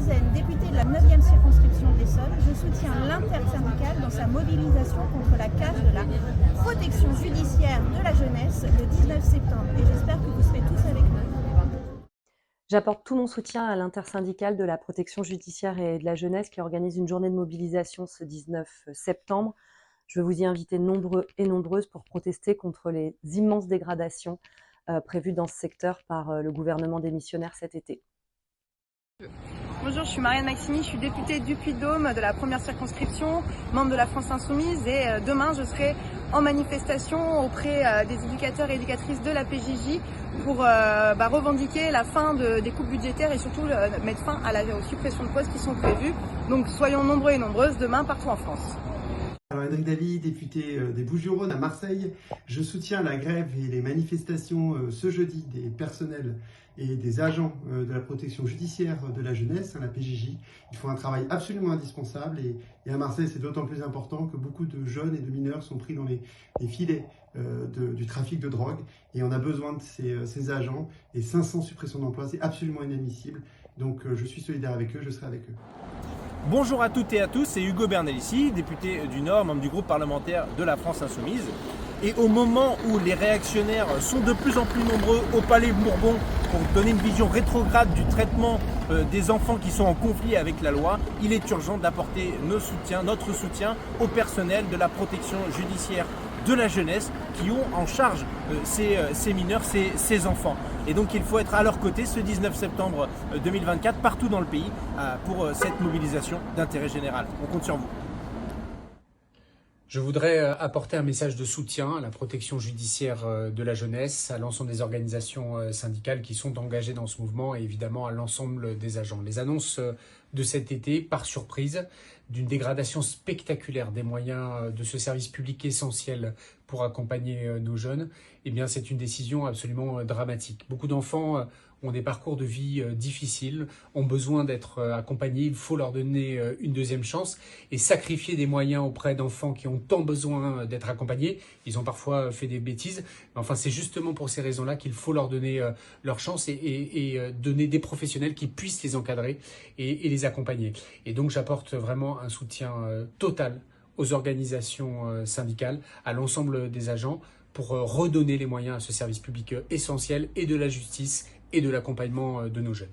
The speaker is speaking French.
Azen, députée de la 9e circonscription de l'Essonne, je soutiens l'intersyndicale dans sa mobilisation contre la casse de la protection judiciaire de la jeunesse le 19 septembre. Et j'espère que vous serez tous avec nous. J'apporte tout mon soutien à l'intersyndicale de la protection judiciaire et de la jeunesse qui organise une journée de mobilisation ce 19 septembre. Je veux vous y inviter nombreux et nombreuses pour protester contre les immenses dégradations prévues dans ce secteur par le gouvernement démissionnaire cet été. Bonjour, je suis Marianne Maximi, je suis députée du Puy-de-Dôme de la première circonscription, membre de la France Insoumise et demain je serai en manifestation auprès des éducateurs et éducatrices de la PJJ pour revendiquer la fin des coupes budgétaires et surtout mettre fin aux suppressions de postes qui sont prévues. Donc soyons nombreux et nombreuses demain partout en France. Alors Henri Daly, député des Bouches-du-Rhône à Marseille, je soutiens la grève et les manifestations ce jeudi des personnels et des agents de la protection judiciaire de la jeunesse, la PJJ. Ils font un travail absolument indispensable et à Marseille c'est d'autant plus important que beaucoup de jeunes et de mineurs sont pris dans les filets du trafic de drogue et on a besoin de ces agents et 500 suppressions d'emplois, c'est absolument inadmissible. Donc je suis solidaire avec eux, je serai avec eux. Bonjour à toutes et à tous, c'est Hugo Bernal ici, député du Nord, membre du groupe parlementaire de la France Insoumise. Et au moment où les réactionnaires sont de plus en plus nombreux au Palais Bourbon pour donner une vision rétrograde du traitement des enfants qui sont en conflit avec la loi, il est urgent d'apporter notre soutien au personnel de la protection judiciaire de la jeunesse qui ont en charge ces mineurs, ces enfants. Et donc il faut être à leur côté ce 19 septembre 2024 partout dans le pays pour cette mobilisation d'intérêt général. On compte sur vous. Je voudrais apporter un message de soutien à la protection judiciaire de la jeunesse, à l'ensemble des organisations syndicales qui sont engagées dans ce mouvement et évidemment à l'ensemble des agents. Les annonces de cet été, par surprise, d'une dégradation spectaculaire des moyens de ce service public essentiel pour accompagner nos jeunes, eh bien c'est une décision absolument dramatique. Beaucoup d'enfants ont des parcours de vie difficiles, ont besoin d'être accompagnés, il faut leur donner une deuxième chance et sacrifier des moyens auprès d'enfants qui ont tant besoin d'être accompagnés. Ils ont parfois fait des bêtises, mais enfin c'est justement pour ces raisons-là qu'il faut leur donner leur chance et donner des professionnels qui puissent les encadrer et les accompagner. Et donc j'apporte vraiment un soutien total aux organisations syndicales, à l'ensemble des agents pour redonner les moyens à ce service public essentiel et de la justice et de l'accompagnement de nos jeunes.